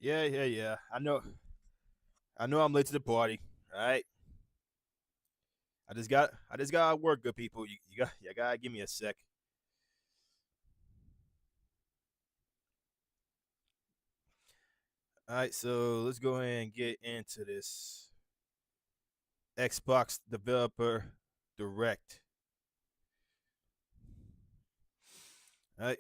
Yeah. I know I'm late to the party. All right. I just got work, good people. You gotta give me a sec. All right, so let's go ahead and get into this Xbox Developer Direct. All right.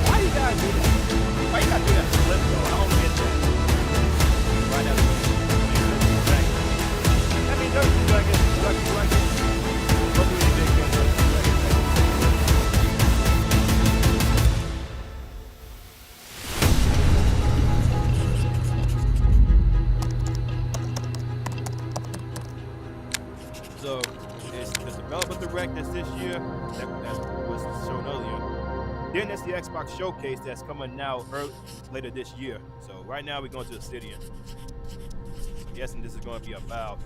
Why you gotta do that? Why you gotta do that flip though? I don't get that. Right now, I mean, do I get? What do you think? So, it's the Developer Direct that's this year. That was shown earlier. Then there's the Xbox Showcase that's coming out later this year. So right now we're going to Obsidian. I'm guessing this is going to be Avowed.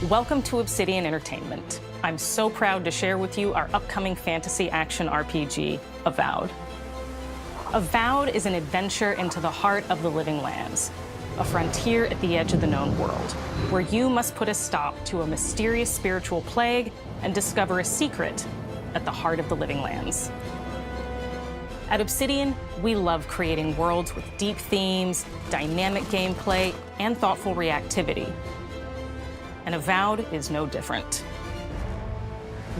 Welcome to Obsidian Entertainment. I'm so proud to share with you our upcoming fantasy action RPG, Avowed. Avowed is an adventure into the heart of the living lands, a frontier at the edge of the known world, where you must put a stop to a mysterious spiritual plague and discover a secret at the heart of the living lands. At Obsidian, we love creating worlds with deep themes, dynamic gameplay, and thoughtful reactivity. And Avowed is no different.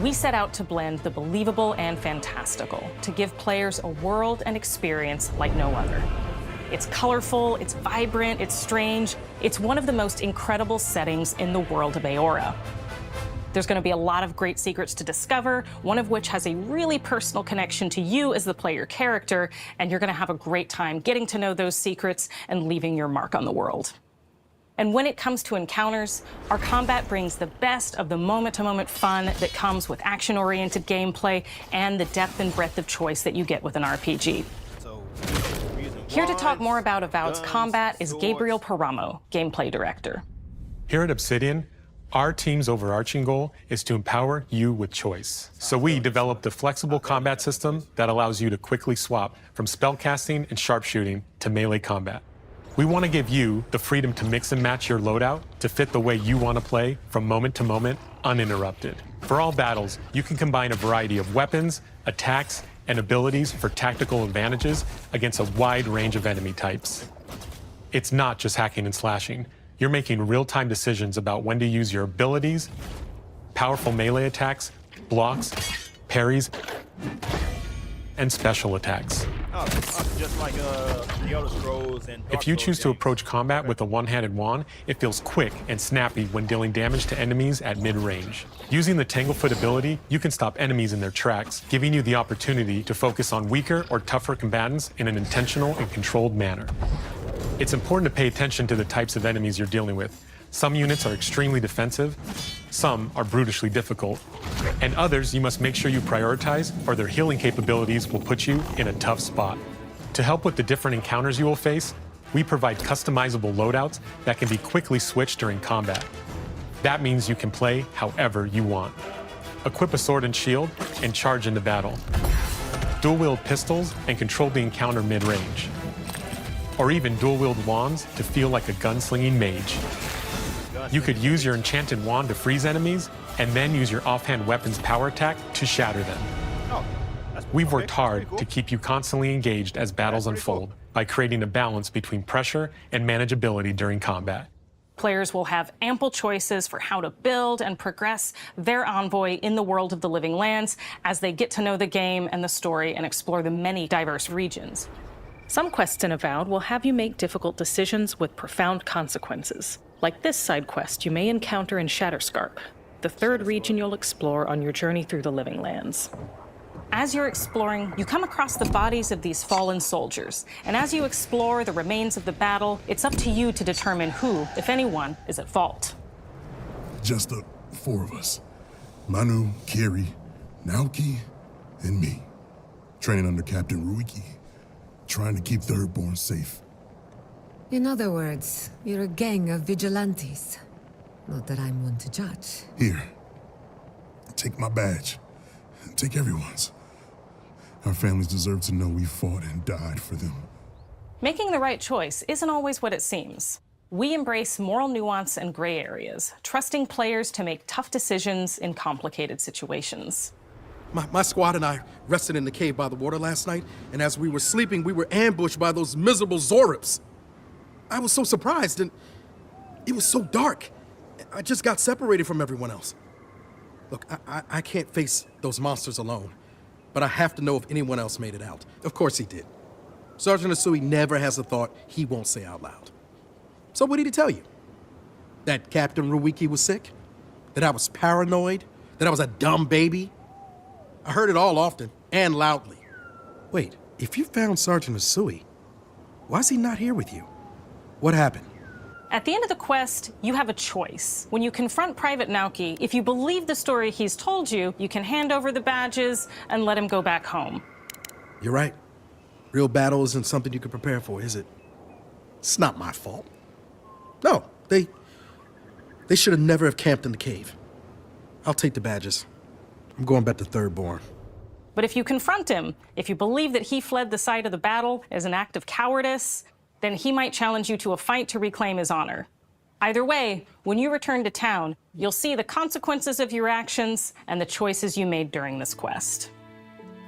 We set out to blend the believable and fantastical to give players a world and experience like no other. It's colorful, it's vibrant, it's strange. It's one of the most incredible settings in the world of Aora. There's going to be a lot of great secrets to discover, one of which has a really personal connection to you as the player character, and you're going to have a great time getting to know those secrets and leaving your mark on the world. And when it comes to encounters, our combat brings the best of the moment-to-moment fun that comes with action-oriented gameplay and the depth and breadth of choice that you get with an RPG. Here to talk more about Avowed's combat is Gabriel Paramo, Gameplay Director. Here at Obsidian, our team's overarching goal is to empower you with choice. So we developed a flexible combat system that allows you to quickly swap from spellcasting and sharpshooting to melee combat. We want to give you the freedom to mix and match your loadout to fit the way you want to play from moment to moment, uninterrupted. For all battles, you can combine a variety of weapons, attacks, and abilities for tactical advantages against a wide range of enemy types. It's not just hacking and slashing. You're making real-time decisions about when to use your abilities, powerful melee attacks, blocks, parries, and special attacks. Just like the Elder Scrolls and Dark If you Souls choose to games. approach combat with a one-handed wand, it feels quick and snappy when dealing damage to enemies at mid-range. Using the Tanglefoot ability, you can stop enemies in their tracks, giving you the opportunity to focus on weaker or tougher combatants in an intentional and controlled manner. It's important to pay attention to the types of enemies you're dealing with. Some units are extremely defensive, some are brutishly difficult, and others you must make sure you prioritize, or their healing capabilities will put you in a tough spot. To help with the different encounters you will face, we provide customizable loadouts that can be quickly switched during combat. That means you can play however you want. Equip a sword and shield and charge into battle. Dual-wield pistols and control the encounter mid-range. Or even dual-wield wands to feel like a gunslinging mage. You could use your enchanted wand to freeze enemies, and then use your offhand weapon's power attack to shatter them. We've worked hard to keep you constantly engaged as battles unfold by creating a balance between pressure and manageability during combat. Players will have ample choices for how to build and progress their envoy in the world of the Living Lands as they get to know the game and the story and explore the many diverse regions. Some quests in Avowed will have you make difficult decisions with profound consequences, like this side quest you may encounter in Shatterscarp, the third region you'll explore on your journey through the Living Lands. As you're exploring, you come across the bodies of these fallen soldiers, and as you explore the remains of the battle, it's up to you to determine who, if anyone, is at fault. Just the four of us. Manu, Kiri, Naoki, and me. Training under Captain Ruiki, trying to keep Thirdborn safe. In other words, you're a gang of vigilantes. Not that I'm one to judge. Here. Take my badge. Take everyone's. Our families deserve to know we fought and died for them. Making the right choice isn't always what it seems. We embrace moral nuance and gray areas, trusting players to make tough decisions in complicated situations. My squad and I rested in the cave by the water last night, and as we were sleeping, we were ambushed by those miserable Zorips. I was so surprised, and it was so dark. I just got separated from everyone else. Look, I can't face those monsters alone, but I have to know if anyone else made it out. Of course he did. Sergeant Asui never has a thought he won't say out loud. So what did he tell you? That Captain Ruiki was sick? That I was paranoid? That I was a dumb baby? I heard it all often and loudly. Wait, if you found Sergeant Asui, why is he not here with you? What happened? At the end of the quest, you have a choice. When you confront Private Naoki, if you believe the story he's told you, you can hand over the badges and let him go back home. You're right. Real battle isn't something you can prepare for, is it? It's not my fault. No, they should have never have camped in the cave. I'll take the badges. I'm going back to Thirdborn. But if you confront him, if you believe that he fled the site of the battle as an act of cowardice, then he might challenge you to a fight to reclaim his honor. Either way, when you return to town, you'll see the consequences of your actions and the choices you made during this quest.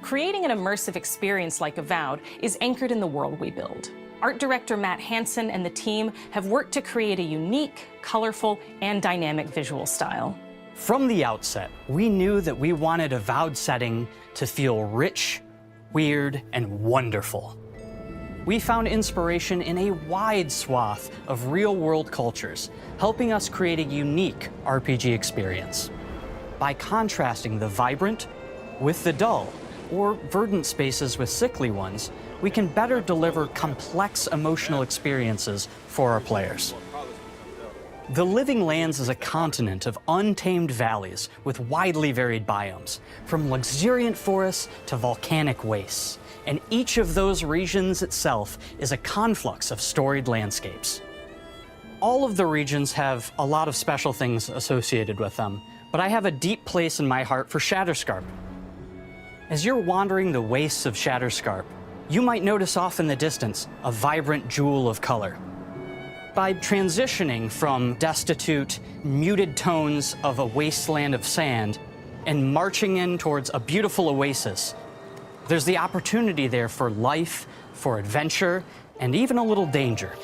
Creating an immersive experience like Avowed is anchored in the world we build. Art director Matt Hansen and the team have worked to create a unique, colorful, and dynamic visual style. From the outset, we knew that we wanted Avowed setting to feel rich, weird, and wonderful. We found inspiration in a wide swath of real-world cultures, helping us create a unique RPG experience. By contrasting the vibrant with the dull, or verdant spaces with sickly ones, we can better deliver complex emotional experiences for our players. The Living Lands is a continent of untamed valleys with widely varied biomes, from luxuriant forests to volcanic wastes. And each of those regions itself is a conflux of storied landscapes. All of the regions have a lot of special things associated with them, but I have a deep place in my heart for Shatterscarp. As you're wandering the wastes of Shatterscarp, you might notice off in the distance a vibrant jewel of color. By transitioning from destitute, muted tones of a wasteland of sand and marching in towards a beautiful oasis, there's the opportunity there for life, for adventure, and even a little danger.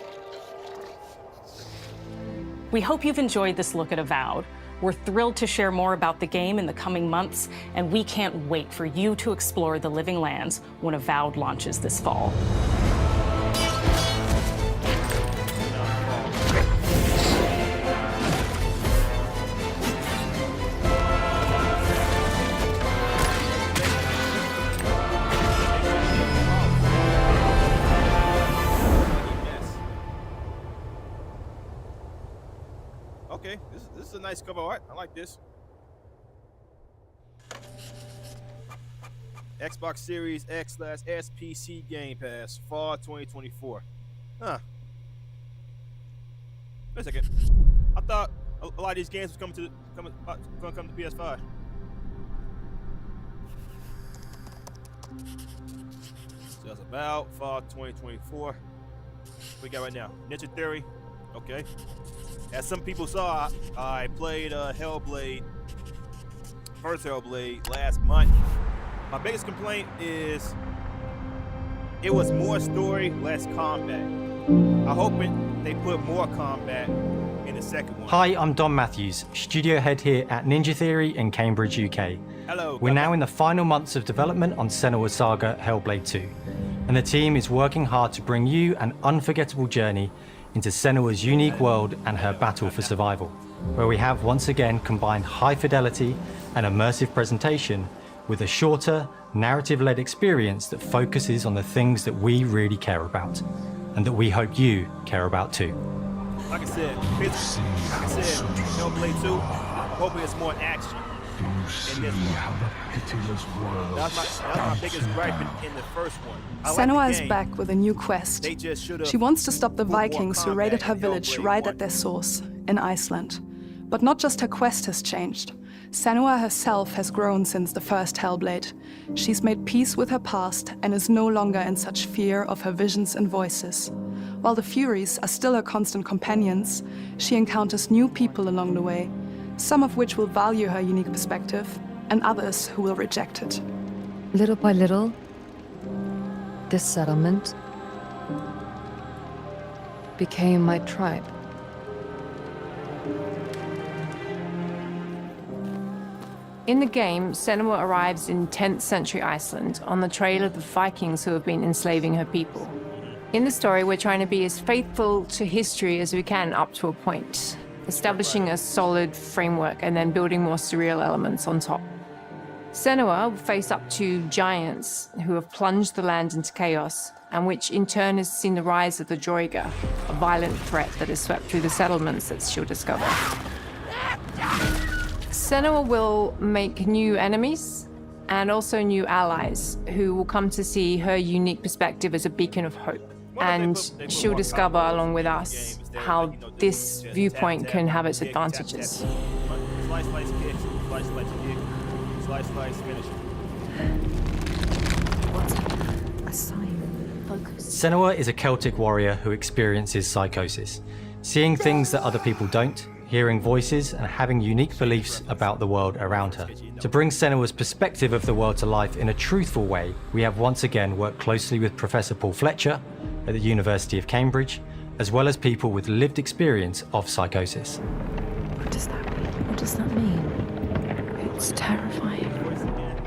We hope you've enjoyed this look at Avowed. We're thrilled to share more about the game in the coming months, and we can't wait for you to explore the Living Lands when Avowed launches this fall. Okay, this is a nice cover art. I like this. Xbox Series X/SPC Game Pass, Fall 2024. Huh. Wait a second. I thought a lot of these games was gonna come to PS5. So that's about Fall 2024. What we got right now? Ninja Theory. Okay. As some people saw, I played Hellblade, first Hellblade, last month. My biggest complaint is it was more story, less combat. I hope they put more combat in the second one. Hi, I'm Don Matthews, studio head here at Ninja Theory in Cambridge, UK. Hello. We're now in the final months of development on Senua Saga Hellblade 2, and the team is working hard to bring you an unforgettable journey into Senua's unique world and her battle for survival, where we have once again combined high fidelity and immersive presentation with a shorter, narrative-led experience that focuses on the things that we really care about, and that we hope you care about too. Like I said, Hellblade 2, hopefully it's more action in this one. That's my biggest gripe in the first one. Senua is back with a new quest. They just should've She wants to stop the put more Vikings who combat raided her in village Hellblade right 1. at their source, in Iceland. But not just her quest has changed. Senua herself has grown since the first Hellblade. She's made peace with her past and is no longer in such fear of her visions and voices. While the Furies are still her constant companions, she encounters new people along the way, some of which will value her unique perspective, and others who will reject it. Little by little, this settlement became my tribe. In the game, Senua arrives in 10th century Iceland on the trail of the Vikings who have been enslaving her people. In the story, we're trying to be as faithful to history as we can up to a point, establishing a solid framework and then building more surreal elements on top. Senua will face up to giants who have plunged the land into chaos, and which in turn has seen the rise of the Droiga, a violent threat that has swept through the settlements that she'll discover. Senua will make new enemies and also new allies who will come to see her unique perspective as a beacon of hope. And she'll discover along with us how this viewpoint can have its advantages. Slice, slice, kick. Slice, slice, kick. Slice, slice, finish. A sign. Focus. Senua is a Celtic warrior who experiences psychosis, seeing things that other people don't, hearing voices, and having unique beliefs about the world around her. To bring Senua's perspective of the world to life in a truthful way, we have once again worked closely with Professor Paul Fletcher at the University of Cambridge, as well as people with lived experience of psychosis. What does that mean? What does that mean? It's terrifying.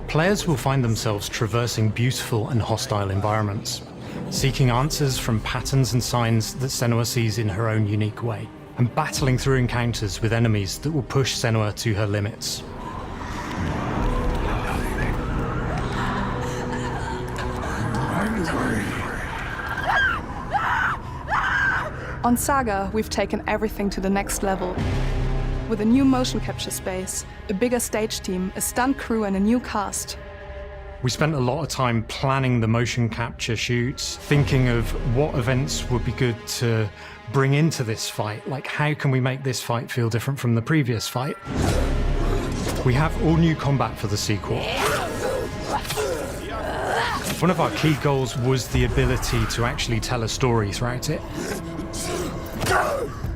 Players will find themselves traversing beautiful and hostile environments, seeking answers from patterns and signs that Senua sees in her own unique way, and battling through encounters with enemies that will push Senua to her limits. On Saga, we've taken everything to the next level. With a new motion capture space, a bigger stage team, a stunt crew, and a new cast. We spent a lot of time planning the motion capture shoots, thinking of what events would be good to bring into this fight. Like, how can we make this fight feel different from the previous fight? We have all new combat for the sequel. One of our key goals was the ability to actually tell a story throughout it.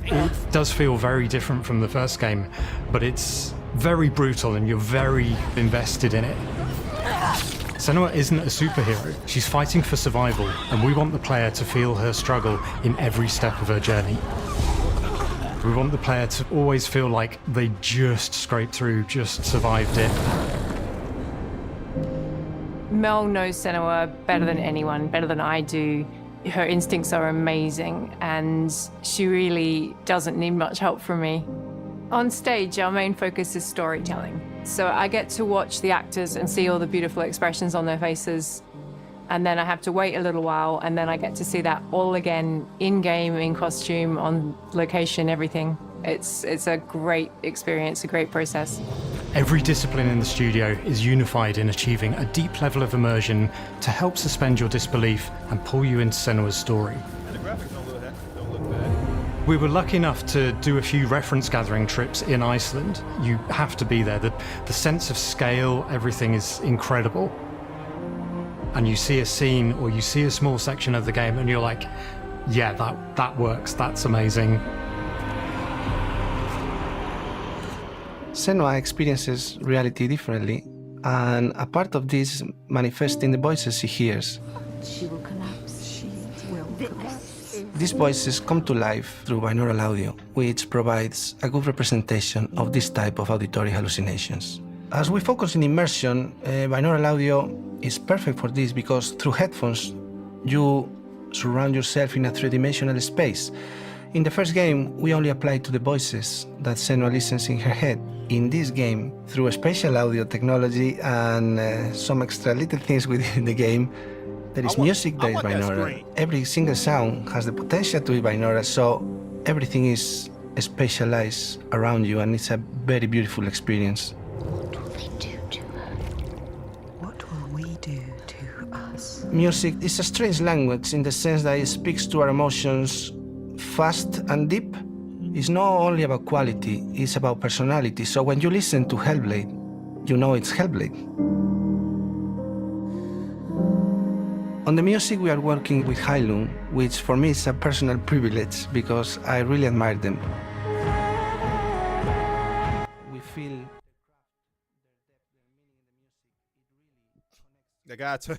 It does feel very different from the first game, but it's very brutal and you're very invested in it. Senua isn't a superhero. She's fighting for survival, and we want the player to feel her struggle in every step of her journey. We want the player to always feel like they just scraped through, just survived it. Mel knows Senua better than anyone, better than I do. Her instincts are amazing, and she really doesn't need much help from me. On stage, our main focus is storytelling. So I get to watch the actors and see all the beautiful expressions on their faces. And then I have to wait a little while, and then I get to see that all again, in-game, in costume, on location, everything. It's a great experience, a great process. Every discipline in the studio is unified in achieving a deep level of immersion to help suspend your disbelief and pull you into Senua's story. And the graphics don't look bad. We were lucky enough to do a few reference gathering trips in Iceland. You have to be there. The sense of scale, everything is incredible. And you see a scene or you see a small section of the game and you're like, yeah, that works, that's amazing. Senua experiences reality differently, and a part of this manifests in the voices she hears. She will collapse. She will collapse. These voices come to life through binaural audio, which provides a good representation of this type of auditory hallucinations. As we focus in immersion, binaural audio is perfect for this because through headphones, you surround yourself in a three-dimensional space. In the first game, we only applied to the voices that Senua listens in her head. In this game, through spatial audio technology and some extra little things within the game, there is music that is binaural. Every single sound has the potential to be binaural, so everything is spatialized around you, and it's a very beautiful experience. What will they do to her? What will we do to us? Music is a strange language in the sense that it speaks to our emotions fast and deep. It's not only about quality, it's about personality. So when you listen to Hellblade, you know it's Hellblade. On the music, we are working with Heilung, which for me is a personal privilege because I really admire them. We feel I gotta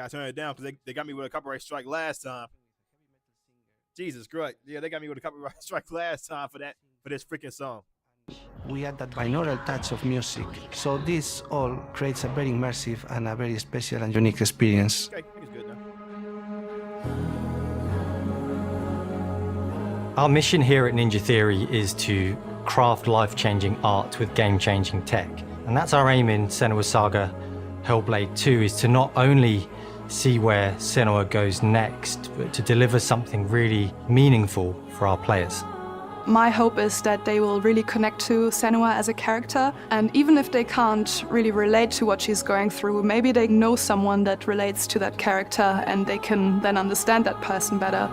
turn it down because they got me with a copyright strike last time. Jesus Christ. Yeah, they got me with a copyright strike last time for this freaking song. We add that binaural touch of music, so this all creates a very immersive and a very special and unique experience. Okay, I think it's good now. Our mission here at Ninja Theory is to craft life-changing art with game-changing tech. And that's our aim in Senua Saga Hellblade 2, is to not only see where Senua goes next, but to deliver something really meaningful for our players. My hope is that they will really connect to Senua as a character, and even if they can't really relate to what she's going through, maybe they know someone that relates to that character and they can then understand that person better.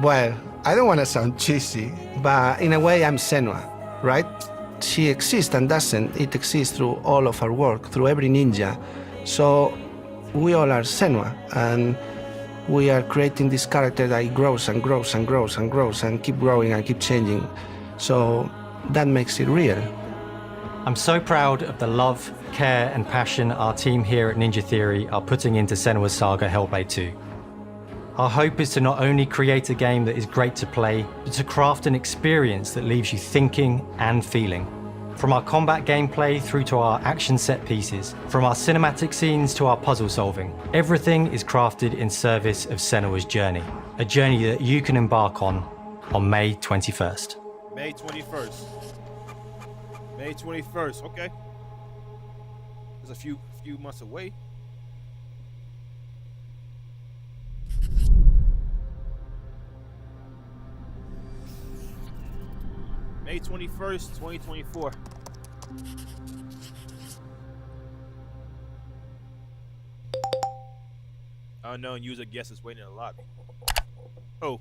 Well, I don't want to sound cheesy, but in a way I'm Senua, right? She exists and doesn't. It exists through all of our work, through every ninja. So we all are Senua, and we are creating this character that grows and grows and grows and grows and keep growing and keep changing. So that makes it real. I'm so proud of the love, care and passion our team here at Ninja Theory are putting into Senua Saga Hellblade 2. Our hope is to not only create a game that is great to play, but to craft an experience that leaves you thinking and feeling. From our combat gameplay through to our action set pieces, from our cinematic scenes to our puzzle solving, everything is crafted in service of Senua's journey. A journey that you can embark on May 21st. May 21st. May 21st, okay. There's a few months away. May 21st, 2024. Unknown user guest is waiting in the lobby. Oh.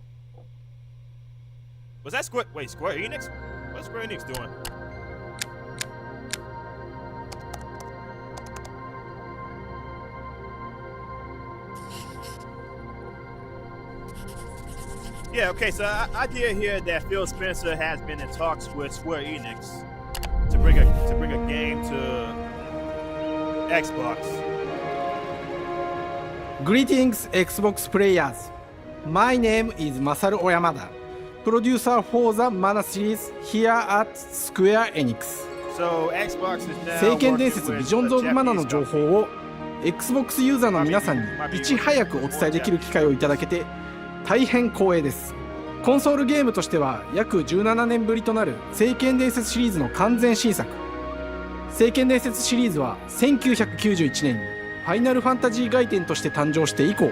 Was that Square Enix? What's Square Enix doing? Yeah, okay, so I did hear that Phil Spencer has been in talks with Square Enix to bring a game to Xbox. Greetings, Xbox players. My name is Masaru Oyamada, producer for the Mana series here at Square Enix. So Xbox is now 聖剣伝 working 説 with ビジョンズ・オブ・マナの a 情 Japanese 報を Xbox ユーザーの皆さんにいち早くお伝えできる機会をいただけて大変光栄です。コンソールゲームとしては約17年ぶりとなる聖剣伝説シリーズの完全新作。聖剣伝説シリーズは1991年にファイナルファンタジー外伝として誕生して以降、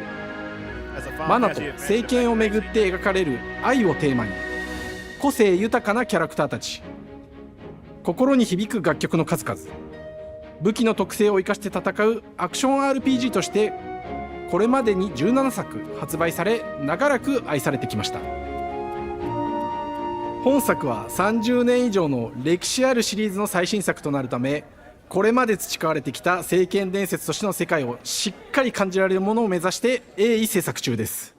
マナと聖剣をめぐって描かれる愛をテーマに、個性豊かなキャラクターたち、心に響く楽曲の数々、武器の特性を生かして戦うアクション RPG としてこれまでに17作発売され、長らく愛されてきました。本作は30年以上の歴史あるシリーズの最新作となるため、これまで培われてきた聖剣伝説としての世界をしっかり感じられるものを目指して鋭意制作中です。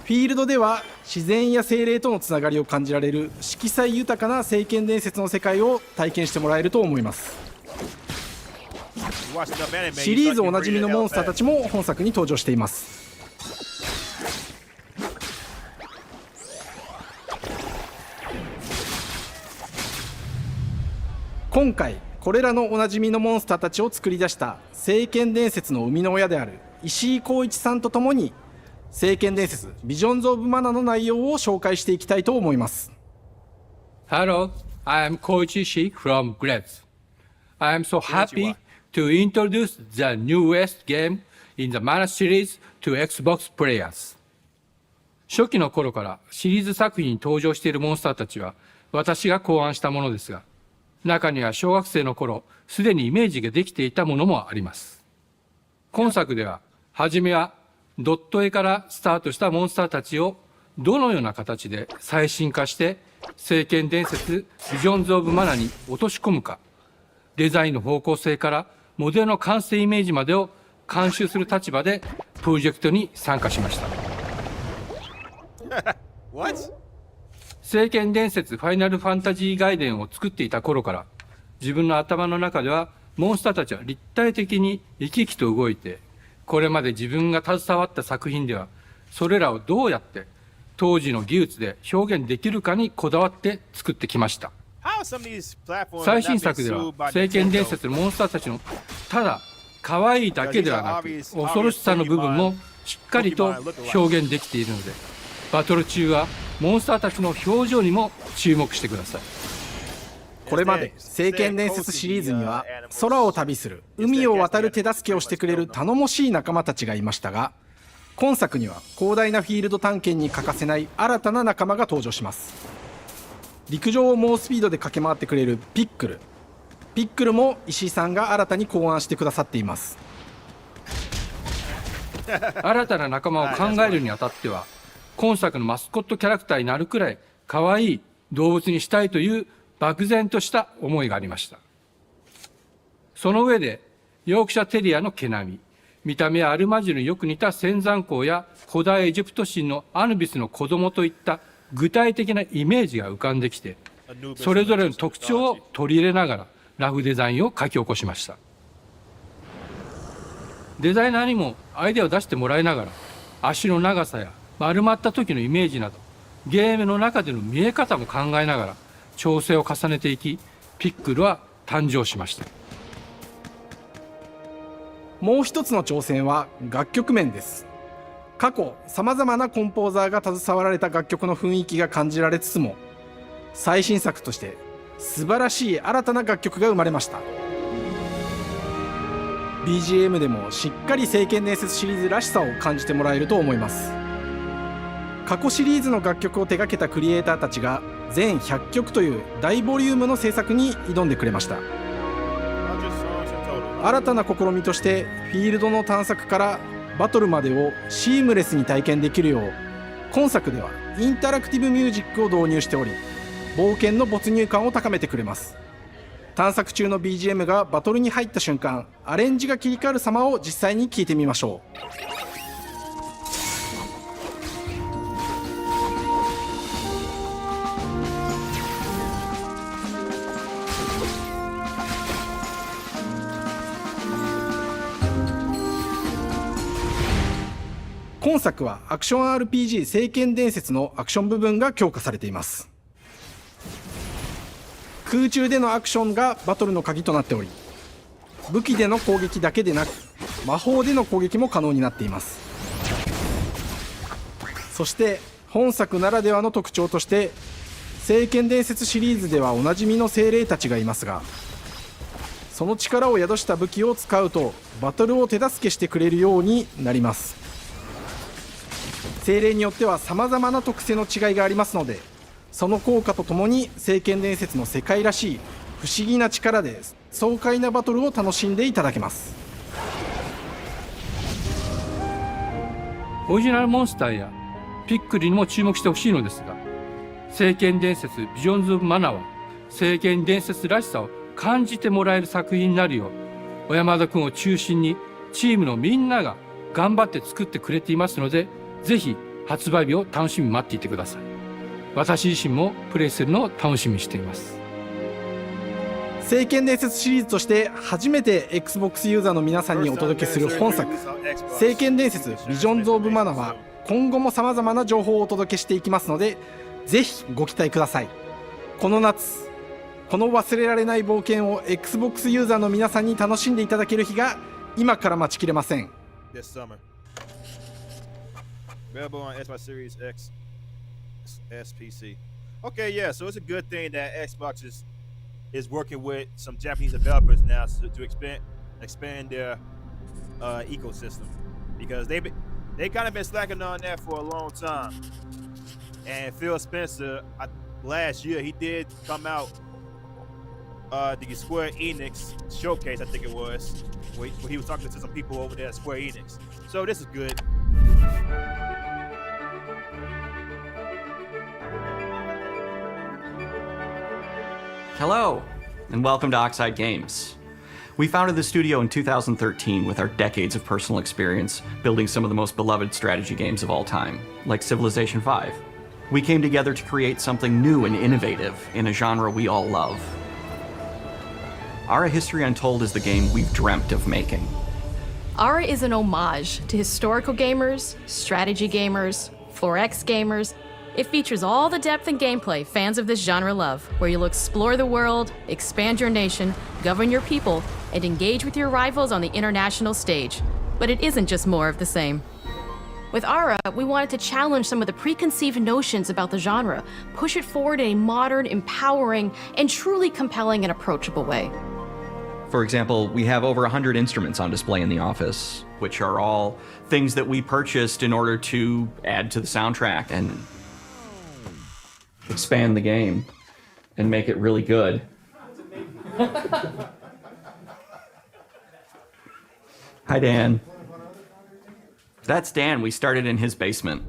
フィールドでは自然や精霊とのつながりを感じられる色彩豊かな聖剣伝説の世界を体験してもらえると思います。シリーズおなじみのモンスターたちも本作に登場しています。今回これらのおなじみのモンスターたちを作り出した聖剣伝説の生みの親である石井浩一さんとともに聖剣伝説ビジョンズ・オブ・マナの内容を紹介していきたいと思います。 Hello, I am Koichi Ishii from Gretz. I am so happy to introduce the newest game in the Mana series to Xbox players. 初期の頃からシリーズ作品に登場しているモンスターたちは私が考案したものですが、中には小学生の頃すでにイメージができていたものもあります。今作では初めはドット絵からスタートしたモンスターたちをどのような形で最新化して聖剣伝説ビジョンズ・オブ・マナに落とし込むか、デザインの方向性からモデルの完成イメージまでを監修する立場でプロジェクトに参加しました。聖剣伝説ファイナルファンタジー外伝を作っていた頃から自分の頭の中ではモンスターたちは立体的に生き生きと動いて、これまで自分が携わった作品ではそれらをどうやって当時の技術で表現できるかにこだわって作ってきました。最新作では聖剣伝説のモンスターたちのただ可愛いだけではなく恐ろしさの部分もしっかりと表現できているので、バトル中はモンスターたちの表情にも注目してください。これまで聖剣伝説シリーズには空を旅する海を渡る手助けをしてくれる頼もしい仲間たちがいましたが、今作には広大なフィールド探検に欠かせない新たな仲間が登場します。陸上を猛スピードで駆け回ってくれるピックルも石井さんが新たに考案してくださっています。新たな仲間を考えるにあたっては今作のマスコットキャラクターになるくらい可愛い動物にしたいという漠然とした思いがありました。その上でヨークシャテリアの毛並み、見た目はアルマジルによく似た仙山港や古代エジプト神のアヌビスの子供といった具体的なイメージが浮かんできて、それぞれの特徴を取り入れながらラフデザインを書き起こしました。デザイナーにもアイデアを出してもらいながら足の長さや丸まった時のイメージなどゲームの中での見え方も考えながら調整を重ねていき、ピックルは誕生しました。もう一つの挑戦は楽曲面です。過去さまざまなコンポーザーが携わられた楽曲の雰囲気が感じられつつも、最新作として素晴らしい新たな楽曲が生まれました。 BGM でもしっかり聖剣伝説シリーズらしさを感じてもらえると思います。過去シリーズの楽曲を手掛けたクリエイターたちが全100曲という大ボリュームの制作に挑んでくれました。新たな試みとしてフィールドの探索からバトルまでをシームレスに体験できるよう今作ではインタラクティブミュージックを導入しており、冒険の没入感を高めてくれます。探索中の BGM がバトルに入った瞬間、アレンジが切り替わる様を実際に聞いてみましょう。今作はアクション RPG 聖剣伝説のアクション部分が強化されています。空中でのアクションがバトルの鍵となっており、武器での攻撃だけでなく魔法での攻撃も可能になっています。そして本作ならではの特徴として聖剣伝説シリーズではおなじみの精霊たちがいますが、その力を宿した武器を使うとバトルを手助けしてくれるようになります。精霊によっては様々な特性の違いがありますので、その効果とともに聖剣伝説の世界らしい不思議な力で爽快なバトルを楽しんでいただけます。オリジナルモンスターやピックルにも注目してほしいのですが、聖剣伝説ビジョンズ・オブ・マナは聖剣伝説らしさを感じてもらえる作品になるよう小山田君を中心にチームのみんなが頑張って作ってくれていますので、ぜひ発売日を楽しみに待っていてください。私自身もプレイするのを楽しみにしています。聖剣伝説シリーズとして初めて Xbox ユーザーの皆さんにお届けする本作聖剣伝説ビジョンズ・オブ・マナは今後も様々な情報をお届けしていきますので、ぜひご期待ください。この夏この忘れられない冒険を Xbox ユーザーの皆さんに楽しんでいただける日が今から待ちきれません。 This summer. Available on Xbox Series X, SPC. Okay, yeah, so it's a good thing that Xbox is working with some Japanese developers now to expand their ecosystem, because they kind of been slacking on that for a long time. And Phil Spencer, last year, he did come out the Square Enix showcase, I think it was, where he was talking to some people over there at Square Enix. So this is good. Hello, and welcome to Oxide Games. We founded the studio in 2013 with our decades of personal experience building some of the most beloved strategy games of all time, like Civilization V. We came together to create something new and innovative in a genre we all love. Ara History Untold is the game we've dreamt of making. Ara is an homage to historical gamers, strategy gamers, 4X gamers. It features all the depth and gameplay fans of this genre love, where you'll explore the world, expand your nation, govern your people, and engage with your rivals on the international stage. But it isn't just more of the same. With Ara, we wanted to challenge some of the preconceived notions about the genre, push it forward in a modern, empowering, and truly compelling and approachable way. For example, we have over 100 instruments on display in the office, which are all things that we purchased in order to add to the soundtrack and expand the game and make it really good. Hi, Dan. That's Dan. We started in his basement.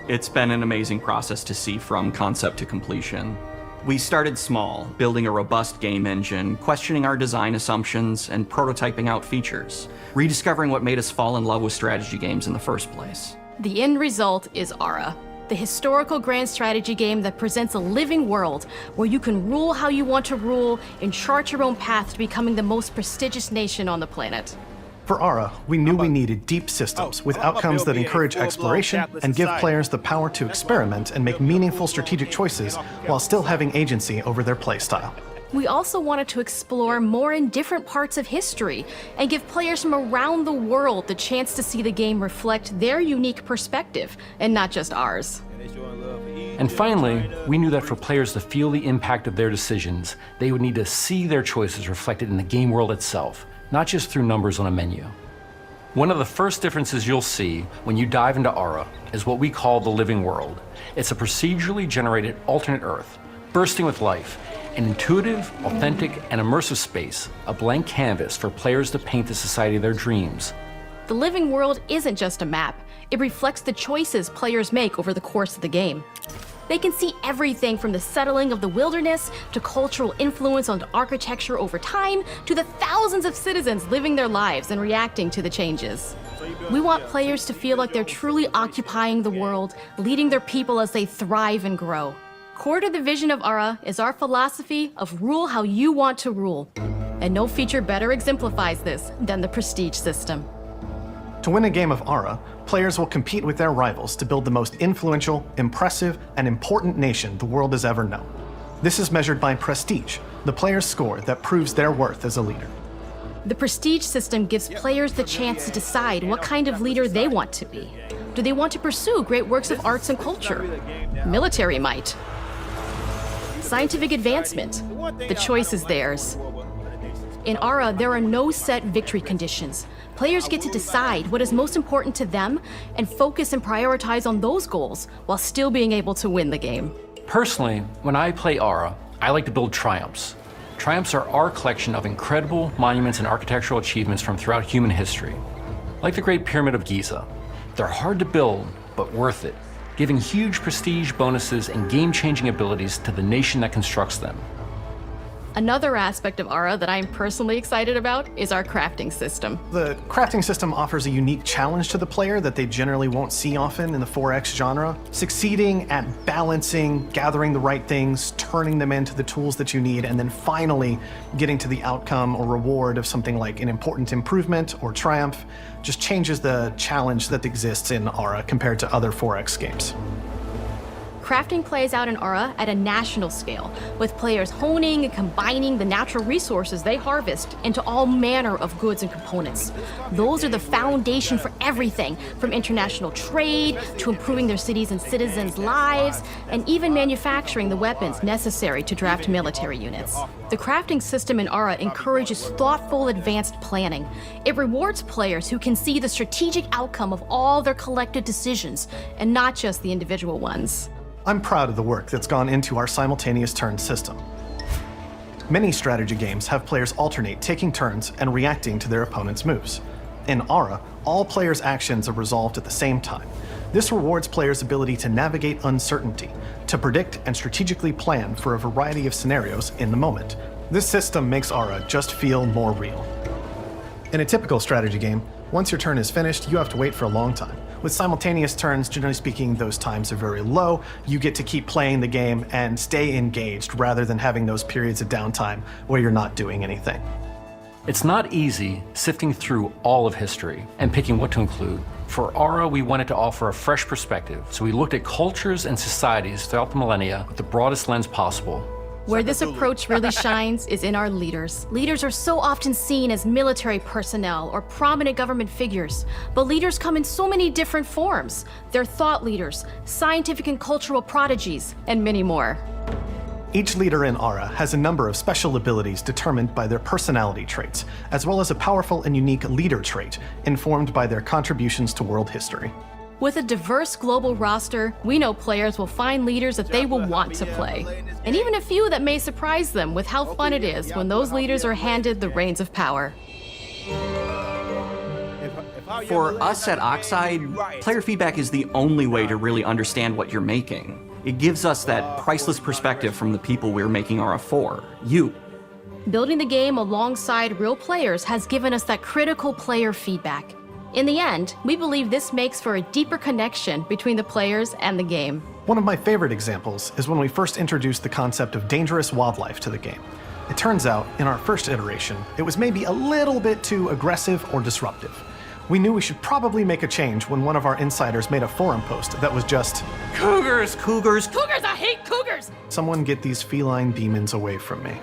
It's been an amazing process to see from concept to completion. We started small, building a robust game engine, questioning our design assumptions, and prototyping out features, rediscovering what made us fall in love with strategy games in the first place. The end result is Ara, the historical grand strategy game that presents a living world where you can rule how you want to rule and chart your own path to becoming the most prestigious nation on the planet. For Ara, we knew we needed deep systems with outcomes that encourage exploration and give players the power to experiment and make meaningful strategic choices while still having agency over their playstyle. We also wanted to explore more in different parts of history and give players from around the world the chance to see the game reflect their unique perspective and not just ours. And finally, we knew that for players to feel the impact of their decisions, they would need to see their choices reflected in the game world itself, not just through numbers on a menu. One of the first differences you'll see when you dive into Ara is what we call the living world. It's a procedurally generated alternate Earth, bursting with life, an intuitive, authentic, and immersive space, a blank canvas for players to paint the society of their dreams. The living world isn't just a map. It reflects the choices players make over the course of the game. They can see everything from the settling of the wilderness to cultural influence on architecture over time to the thousands of citizens living their lives and reacting to the changes. We want players to feel like they're truly occupying the world, leading their people as they thrive and grow. Core to the vision of Ara is our philosophy of rule how you want to rule. And no feature better exemplifies this than the Prestige system. To win a game of Ara, players will compete with their rivals to build the most influential, impressive, and important nation the world has ever known. This is measured by Prestige, the player's score that proves their worth as a leader. The Prestige system gives players the chance to decide what kind of leader they want to be. Do they want to pursue great works of arts and culture? Military might? Scientific advancement? The choice is theirs. In Ara, there are no set victory conditions. Players get to decide what is most important to them and focus and prioritize on those goals while still being able to win the game. Personally, when I play Ara, I like to build triumphs. Triumphs are our collection of incredible monuments and architectural achievements from throughout human history. Like the Great Pyramid of Giza. They're hard to build, but worth it, giving huge prestige bonuses and game-changing abilities to the nation that constructs them. Another aspect of Ara that I'm personally excited about is our crafting system. The crafting system offers a unique challenge to the player that they generally won't see often in the 4X genre. Succeeding at balancing, gathering the right things, turning them into the tools that you need, and then finally getting to the outcome or reward of something like an important improvement or triumph just changes the challenge that exists in Ara compared to other 4X games. Crafting plays out in Aura at a national scale, with players honing and combining the natural resources they harvest into all manner of goods and components. Those are the foundation for everything, from international trade to improving their cities and citizens' lives, and even manufacturing the weapons necessary to draft military units. The crafting system in Aura encourages thoughtful, advanced planning. It rewards players who can see the strategic outcome of all their collective decisions, and not just the individual ones. I'm proud of the work that's gone into our simultaneous turn system. Many strategy games have players alternate taking turns and reacting to their opponent's moves. In Aura, all players' actions are resolved at the same time. This rewards players' ability to navigate uncertainty, to predict and strategically plan for a variety of scenarios in the moment. This system makes Aura just feel more real. In a typical strategy game, once your turn is finished, you have to wait for a long time. With simultaneous turns, generally speaking, those times are very low. You get to keep playing the game and stay engaged rather than having those periods of downtime where you're not doing anything. It's not easy sifting through all of history and picking what to include. For Aura, we wanted to offer a fresh perspective, so we looked at cultures and societies throughout the millennia with the broadest lens possible. Where this approach really shines is in our leaders. Leaders are so often seen as military personnel or prominent government figures, but leaders come in so many different forms. They're thought leaders, scientific and cultural prodigies, and many more. Each leader in Aura has a number of special abilities determined by their personality traits, as well as a powerful and unique leader trait informed by their contributions to world history. With a diverse global roster, we know players will find leaders that they will want to play, and even a few that may surprise them with how fun it is when those leaders are handed the reins of power. For us at Oxide, player feedback is the only way to really understand what you're making. It gives us that priceless perspective from the people we're making Aura for, you. Building the game alongside real players has given us that critical player feedback. In the end, we believe this makes for a deeper connection between the players and the game. One of my favorite examples is when we first introduced the concept of dangerous wildlife to the game. It turns out, in our first iteration, it was maybe a little bit too aggressive or disruptive. We knew we should probably make a change when one of our insiders made a forum post that was just, "Cougars, cougars, cougars, I hate cougars! Someone get these feline demons away from me."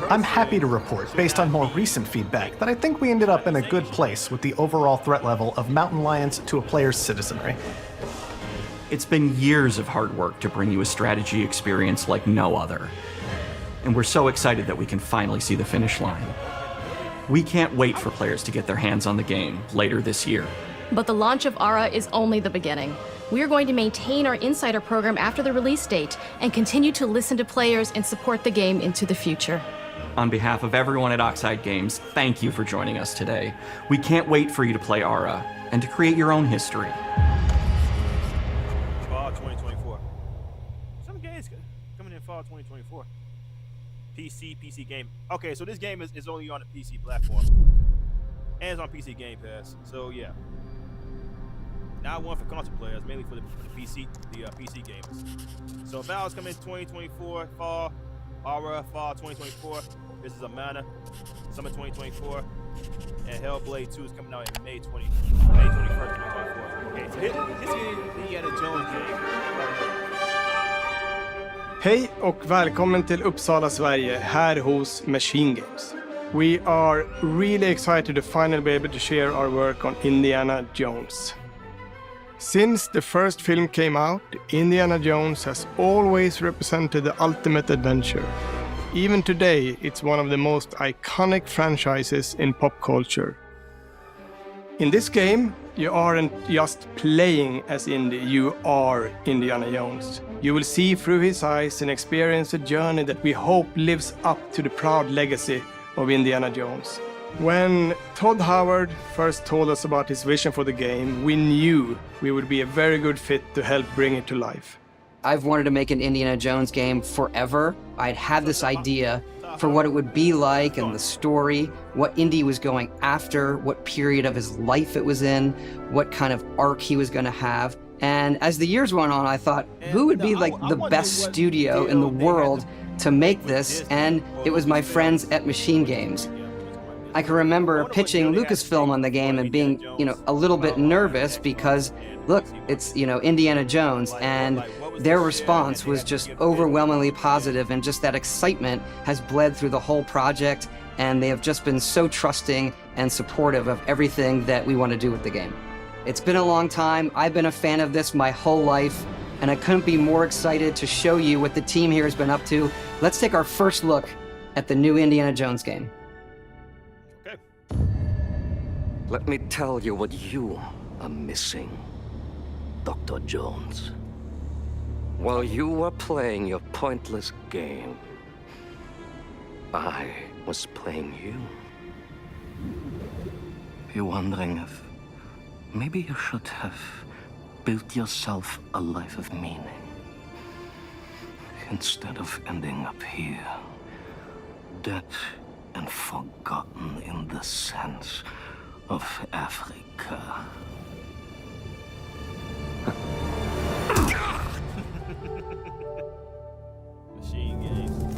I'm happy to report, based on more recent feedback, that I think we ended up in a good place with the overall threat level of mountain lions to a player's citizenry. It's been years of hard work to bring you a strategy experience like no other. And we're so excited that we can finally see the finish line. We can't wait for players to get their hands on the game later this year. But the launch of Aura is only the beginning. We are going to maintain our insider program after the release date and continue to listen to players and support the game into the future. On behalf of everyone at Oxide Games, thank you for joining us today. We can't wait for you to play Aura and to create your own history. Fall 2024. Some games coming in fall 2024. PC game. Okay, so this game is only on the PC platform. And it's on PC Game Pass. So yeah. Not one for console players, mainly for the PC gamers. So Avowed's coming in 2024, fall. Aura, fall 2024. This is Amana, summer 2024. And Hellblade 2 is coming out in May 21st, 2024. Okay, so this is Indiana Jones game. Hej och välkommen till Uppsala, Sverige, här hos Machine Games. We are really excited to finally be able to share our work on Indiana Jones. Since the first film came out, Indiana Jones has always represented the ultimate adventure. Even today, it's one of the most iconic franchises in pop culture. In this game, you aren't just playing as Indy, you are Indiana Jones. You will see through his eyes and experience a journey that we hope lives up to the proud legacy of Indiana Jones. When Todd Howard first told us about his vision for the game, we knew we would be a very good fit to help bring it to life. I've wanted to make an Indiana Jones game forever. I'd had this idea for what it would be like and the story, what Indy was going after, what period of his life it was in, what kind of arc he was going to have. And as the years went on, I thought, who would be like the best studio in the world to make this? And it was my friends at Machine Games. I can remember pitching Lucasfilm on the game and being, a little bit nervous because, look, it's, Indiana Jones, and their response was just overwhelmingly positive, and just that excitement has bled through the whole project, and they have just been so trusting and supportive of everything that we want to do with the game. It's been a long time. I've been a fan of this my whole life, and I couldn't be more excited to show you what the team here has been up to. Let's take our first look at the new Indiana Jones game. Let me tell you what you are missing, Dr. Jones. While you were playing your pointless game, I was playing you. You're wondering if maybe you should have built yourself a life of meaning instead of ending up here, dead and forgotten in the sense of Africa. Machine Games.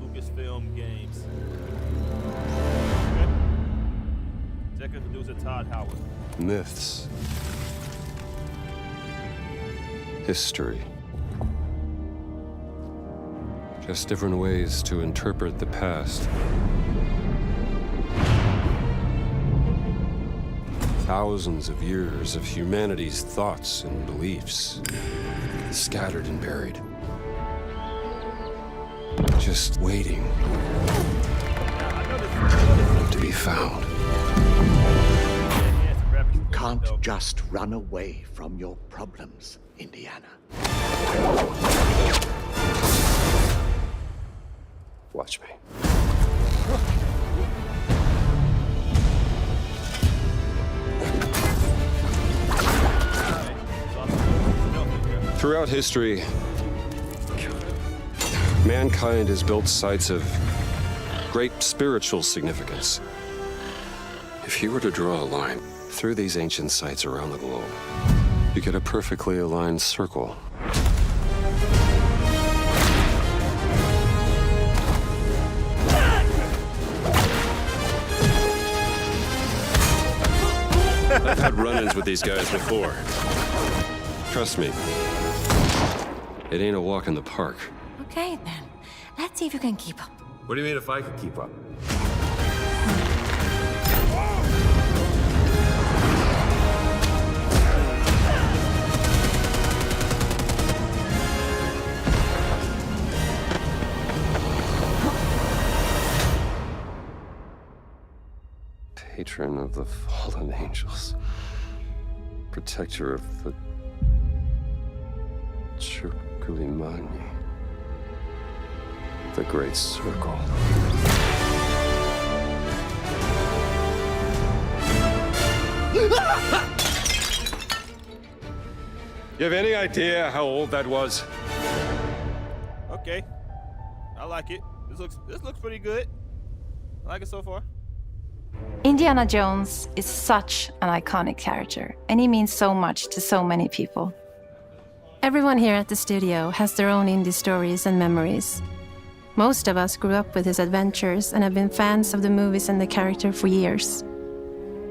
Lucasfilm Games. Okay. Executive producer Todd Howard. Myths. History. Just different ways to interpret the past. Thousands of years of humanity's thoughts and beliefs, scattered and buried. Just waiting to be found. Can't just run away from your problems, Indiana. Watch me. Throughout history, mankind has built sites of great spiritual significance. If you were to draw a line through these ancient sites around the globe, you get a perfectly aligned circle. I've had run-ins with these guys before. Trust me, it ain't a walk in the park. Okay, then. Let's see if you can keep up. What do you mean if I can keep up? Patron of the fallen angels. Protector of the Chukulimani. The Great Circle. You have any idea how old that was? Okay. I like it. This looks pretty good. I like it so far. Indiana Jones is such an iconic character, and he means so much to so many people. Everyone here at the studio has their own indie stories and memories. Most of us grew up with his adventures and have been fans of the movies and the character for years.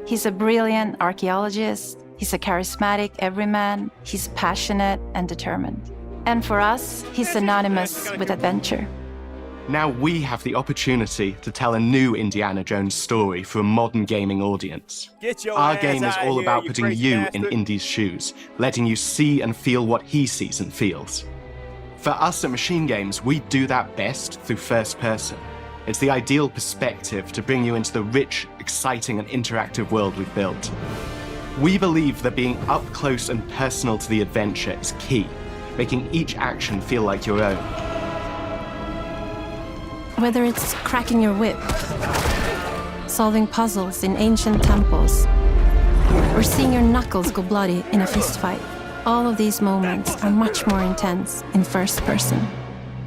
He's a brilliant archaeologist, he's a charismatic everyman, he's passionate and determined. And for us, he's synonymous with adventure. Now we have the opportunity to tell a new Indiana Jones story for a modern gaming audience. Our game is all about putting you in Indy's shoes, letting you see and feel what he sees and feels. For us at Machine Games, we do that best through first person. It's the ideal perspective to bring you into the rich, exciting and interactive world we've built. We believe that being up close and personal to the adventure is key, making each action feel like your own. Whether it's cracking your whip, solving puzzles in ancient temples, or seeing your knuckles go bloody in a fistfight, all of these moments are much more intense in first person.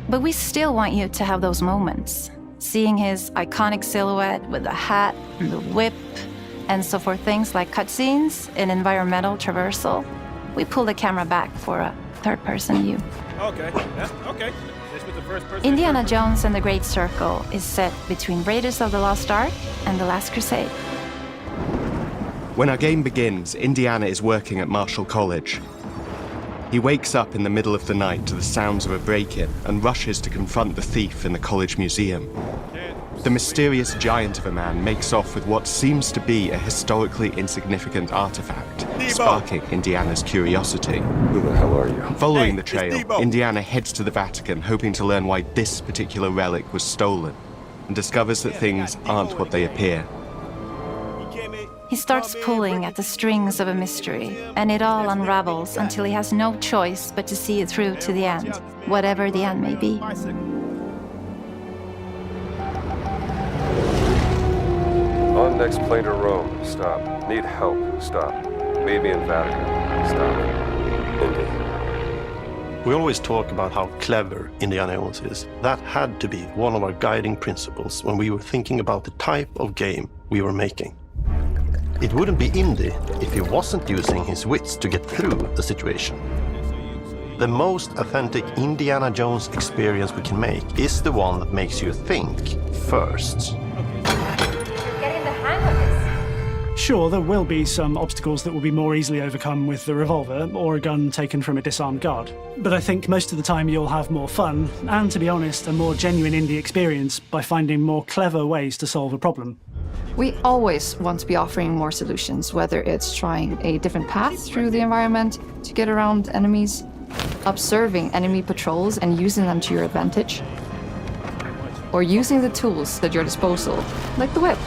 But we still want you to have those moments. Seeing his iconic silhouette with the hat and the whip, and so for things like cutscenes and environmental traversal, we pull the camera back for a third-person view. Okay, okay. This was the first person. Indiana Jones and the Great Circle is set between Raiders of the Lost Ark and The Last Crusade. When our game begins, Indiana is working at Marshall College. He wakes up in the middle of the night to the sounds of a break-in and rushes to confront the thief in the college museum. The mysterious giant of a man makes off with what seems to be a historically insignificant artifact, sparking Indiana's curiosity. Who the hell are you? Following the trail, Indiana heads to the Vatican, hoping to learn why this particular relic was stolen, and discovers that things aren't what they appear. He starts pulling at the strings of a mystery, and it all unravels until he has no choice but to see it through to the end, whatever the end may be. On next plane to Rome. Stop. Need help. Stop. Meet me in Vatican. Stop. Indy. We always talk about how clever Indiana Jones is. That had to be one of our guiding principles when we were thinking about the type of game we were making. It wouldn't be Indy if he wasn't using his wits to get through the situation. The most authentic Indiana Jones experience we can make is the one that makes you think first. Sure, there will be some obstacles that will be more easily overcome with the revolver or a gun taken from a disarmed guard. But I think most of the time you'll have more fun, and to be honest, a more genuine indie experience by finding more clever ways to solve a problem. We always want to be offering more solutions, whether it's trying a different path through the environment to get around enemies, observing enemy patrols and using them to your advantage, or using the tools at your disposal, like the whip.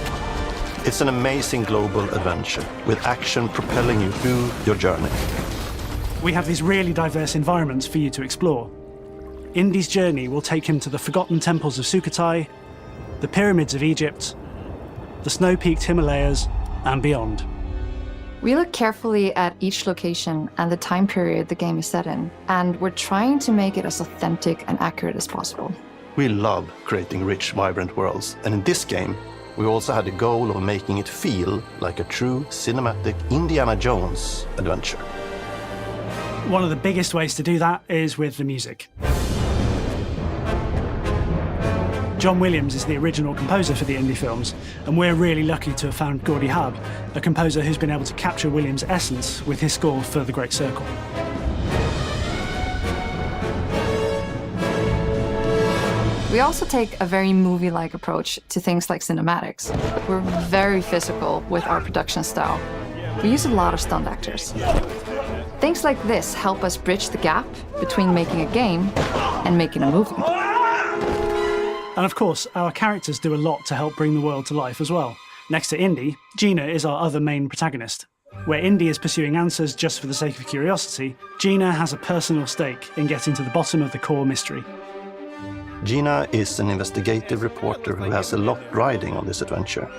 It's an amazing global adventure, with action propelling you through your journey. We have these really diverse environments for you to explore. Indy's journey will take him to the forgotten temples of Sukhothai, the pyramids of Egypt, the snow-peaked Himalayas, and beyond. We look carefully at each location and the time period the game is set in, and we're trying to make it as authentic and accurate as possible. We love creating rich, vibrant worlds, and in this game, we also had the goal of making it feel like a true cinematic Indiana Jones adventure. One of the biggest ways to do that is with the music. John Williams is the original composer for the Indy films, and we're really lucky to have found Gordy Hub, a composer who's been able to capture Williams' essence with his score for The Great Circle. We also take a very movie-like approach to things like cinematics. We're very physical with our production style. We use a lot of stunt actors. Things like this help us bridge the gap between making a game and making a movie. And of course, our characters do a lot to help bring the world to life as well. Next to Indy, Gina is our other main protagonist. Where Indy is pursuing answers just for the sake of curiosity, Gina has a personal stake in getting to the bottom of the core mystery. Gina is an investigative reporter who has a lot riding on this adventure.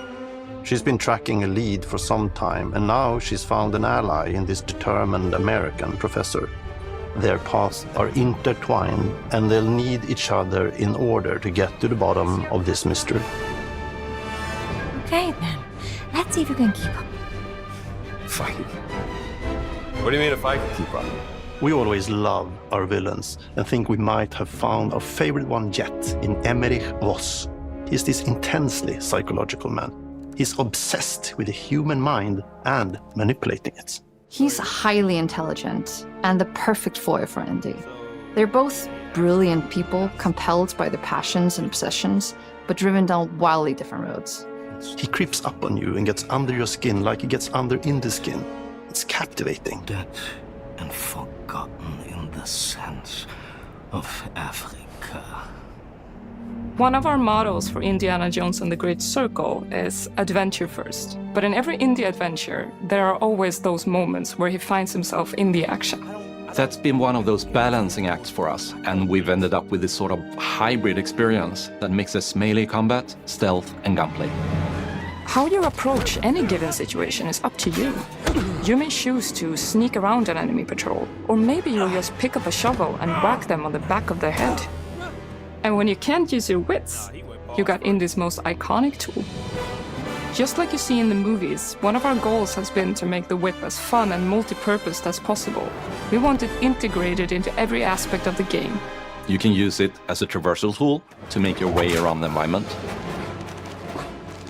She's been tracking a lead for some time, and now she's found an ally in this determined American professor. Their paths are intertwined, and they'll need each other in order to get to the bottom of this mystery. Okay, then. Let's see if you can keep up. Fine. What do you mean if I can keep up? We always love our villains and think we might have found our favorite one yet in Emmerich Voss. He's this intensely psychological man. He's obsessed with the human mind and manipulating it. He's highly intelligent and the perfect foil for Indy. They're both brilliant people, compelled by their passions and obsessions, but driven down wildly different roads. He creeps up on you and gets under your skin like he gets under Indy's skin. It's captivating. Dead and forgotten in the sense of Africa. One of our mottos for Indiana Jones and the Great Circle is adventure first. But in every indie adventure, there are always those moments where he finds himself in the action. That's been one of those balancing acts for us, and we've ended up with this sort of hybrid experience that mixes melee combat, stealth, and gunplay. How you approach any given situation is up to you. You may choose to sneak around an enemy patrol, or maybe you'll just pick up a shovel and whack them on the back of their head. And when you can't use your wits, you got Indy's most iconic tool. Just like you see in the movies, one of our goals has been to make the whip as fun and multi-purposed as possible. We want it integrated into every aspect of the game. You can use it as a traversal tool to make your way around the environment.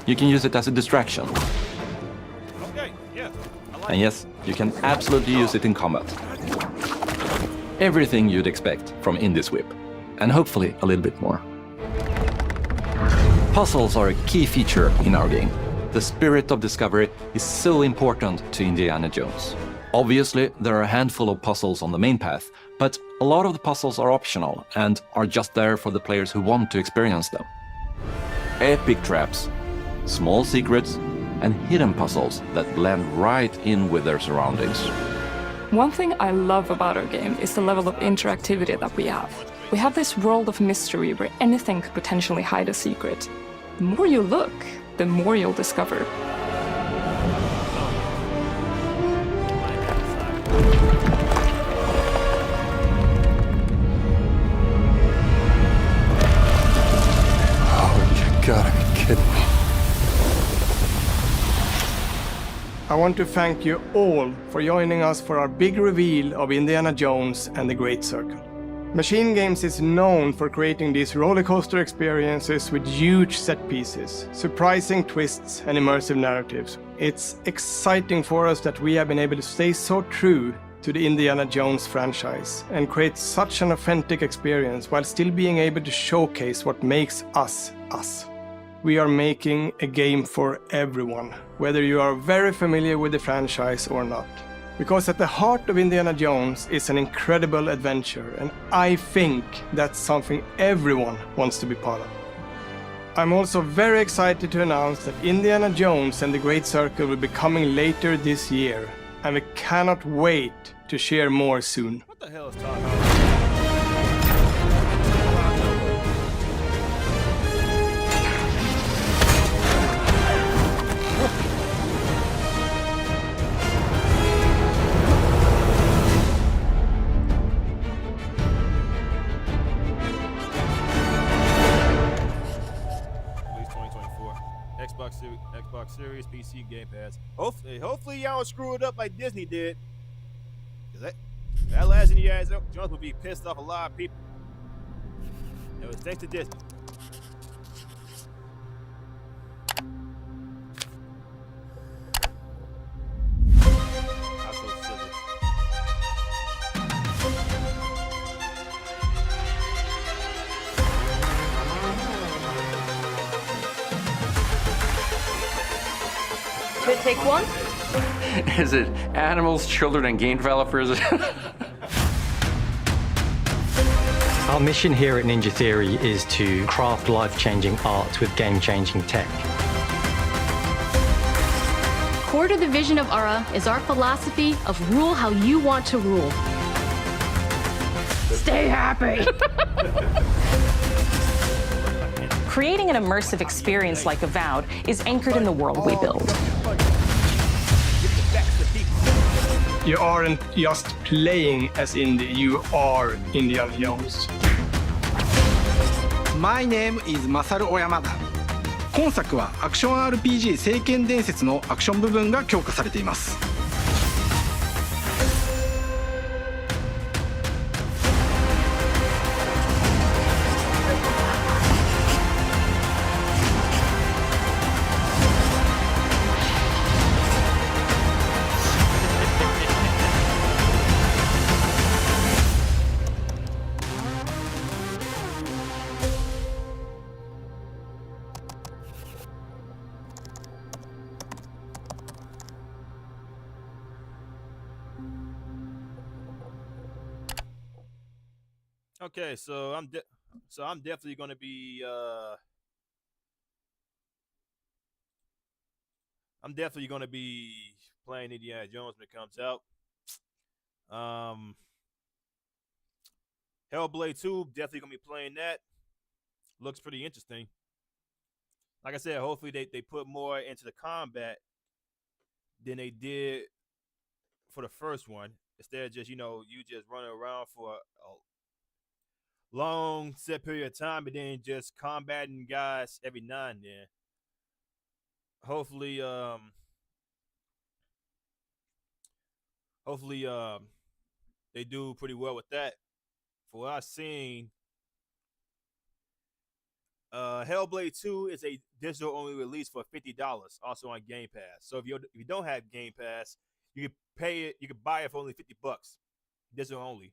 You can use it as a distraction. And yes, you can absolutely use it in combat. Everything you'd expect from Indie Whip, and hopefully a little bit more. Puzzles are a key feature in our game. The spirit of discovery is so important to Indiana Jones. Obviously, there are a handful of puzzles on the main path, but a lot of the puzzles are optional and are just there for the players who want to experience them. Epic traps, small secrets, and hidden puzzles that blend right in with their surroundings. One thing I love about our game is the level of interactivity that we have. We have this world of mystery where anything could potentially hide a secret. The more you look, the more you'll discover. Gotta be kidding me. I want to thank you all for joining us for our big reveal of Indiana Jones and the Great Circle. Machine Games is known for creating these rollercoaster experiences with huge set pieces, surprising twists, and immersive narratives. It's exciting for us that we have been able to stay so true to the Indiana Jones franchise and create such an authentic experience while still being able to showcase what makes us us. We are making a game for everyone, whether you are very familiar with the franchise or not. Because at the heart of Indiana Jones is an incredible adventure, and I think that's something everyone wants to be part of. I'm also very excited to announce that Indiana Jones and the Great Circle will be coming later this year, and we cannot wait to share more soon. What the hell is talking about? Xbox Series, PC, Game Pass. Hopefully y'all don't screw it up like Disney did. Cause that last Indiana Jones would be pissed off a lot of people. It was thanks to Disney. I'm so silly. Should take one? Is it animals, children, and game developers? Our mission here at Ninja Theory is to craft life-changing art with game-changing tech. Core to the vision of Ara is our philosophy of rule how you want to rule. Stay happy! Creating an immersive experience like Avowed is anchored in the world we build. You aren't just playing as Indy, you are Indiana Jones. My name is Masaru Oyamada. 今作はアクション RPG 聖剣伝説のアクション部分が強化されています。Okay, so I'm definitely gonna be playing Indiana Jones when it comes out. Hellblade 2, definitely gonna be playing that. Looks pretty interesting. Like I said, hopefully they put more into the combat than they did for the first one. Instead of just, you just running around for a long set period of time and then just combating guys every now and then. Hopefully they do pretty well with that. For what I've seen, Hellblade 2 is a digital only release for $50, also on Game Pass. So if you don't have Game Pass, you can pay it. You can buy it for only $50, digital only.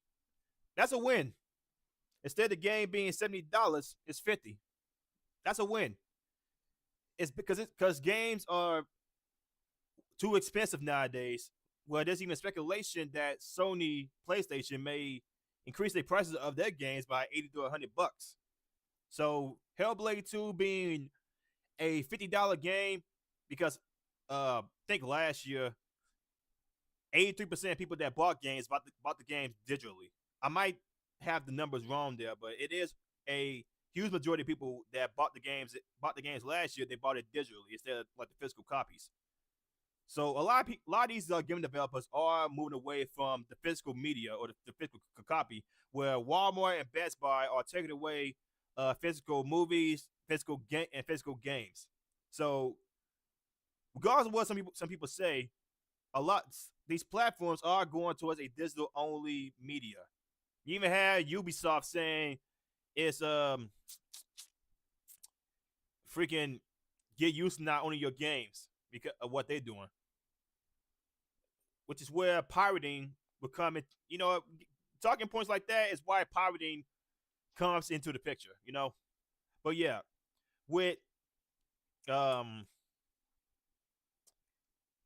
That's a win. Instead of the game being $70, it's $50. That's a win. It's because games are too expensive nowadays. Well, there's even speculation that Sony PlayStation may increase their prices of their games by $80 to $100. So Hellblade 2 being a $50 game, because I think last year 83% of people that bought games bought the games digitally. I might have the numbers wrong there, but it is a huge majority of people that bought the games last year. They bought it digitally instead of like the physical copies. So a lot of these game developers are moving away from the physical media or the physical copy, where Walmart and Best Buy are taking away physical movies, physical games. So regardless of what some people say, these platforms are going towards a digital only media. You even had Ubisoft saying it's freaking get used to not owning your games because of what they're doing, which is where pirating becoming, talking points like that is why pirating comes into the picture, But yeah, with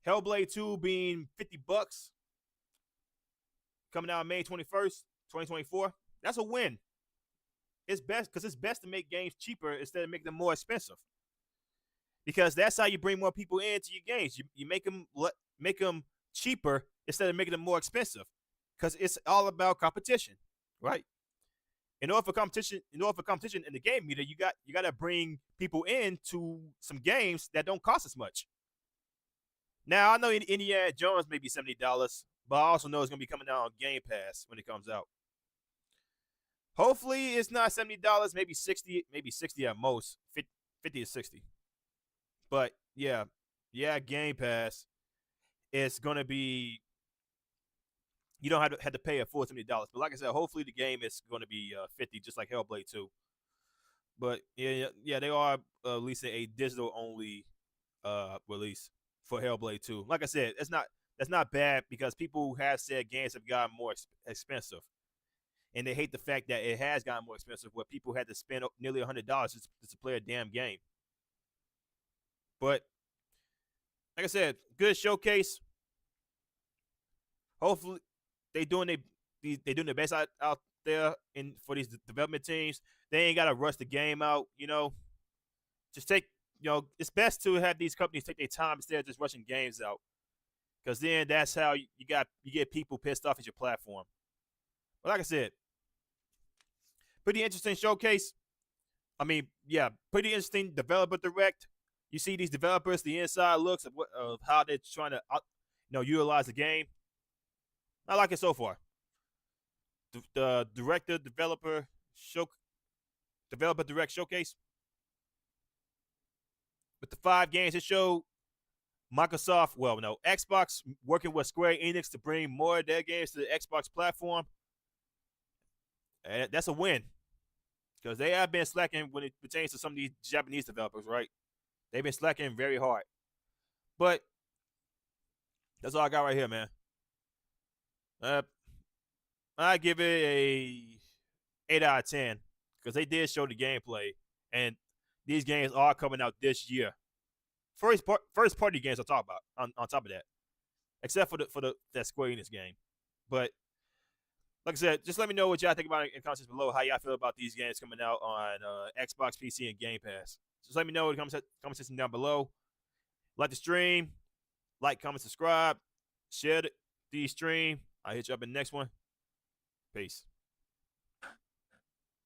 Hellblade 2 being $50 coming out May 21st, 2024, that's a win. It's best because it's best to make games cheaper instead of making them more expensive. Because that's how you bring more people into your games. You make them cheaper instead of making them more expensive. Because it's all about competition, right? In order for competition in the game meter, you got to bring people into some games that don't cost as much. Now I know Indiana Jones may be $70, but I also know it's gonna be coming out on Game Pass when it comes out. Hopefully it's not $70, maybe $60 at most, 50 to 60. But yeah, Game Pass. It's gonna be, you don't have to pay a full $70. But like I said, hopefully the game is gonna be 50, just like Hellblade 2. But yeah, they are releasing a digital only release for Hellblade 2. Like I said, that's not bad because people have said games have gotten more expensive. And they hate the fact that it has gotten more expensive where people had to spend nearly $100 just to play a damn game. But like I said, good showcase. Hopefully they're doing the best out there for these development teams. They ain't got to rush the game out, Just take, it's best to have these companies take their time instead of just rushing games out. Because then that's how you get people pissed off at your platform. But like I said, pretty interesting showcase. I mean, yeah, pretty interesting developer direct. You see these developers, the inside looks of how they're trying to utilize the game. I like it so far. The developer direct showcase. With the 5 games it showed, Xbox working with Square Enix to bring more of their games to the Xbox platform. And that's a win. Because they have been slacking when it pertains to some of these Japanese developers, right? They've been slacking very hard. But that's all I got right here, man. I give it a 8 out of 10 because they did show the gameplay, and these games are coming out this year. First party games I'll talk about on top of that, except for that Square Enix game. But like I said, just let me know what y'all think about it in the comments below. How y'all feel about these games coming out on Xbox, PC, and Game Pass. Just let me know in the comment section down below. Like the stream, like, comment, subscribe, share the stream. I'll hit you up in the next one. Peace.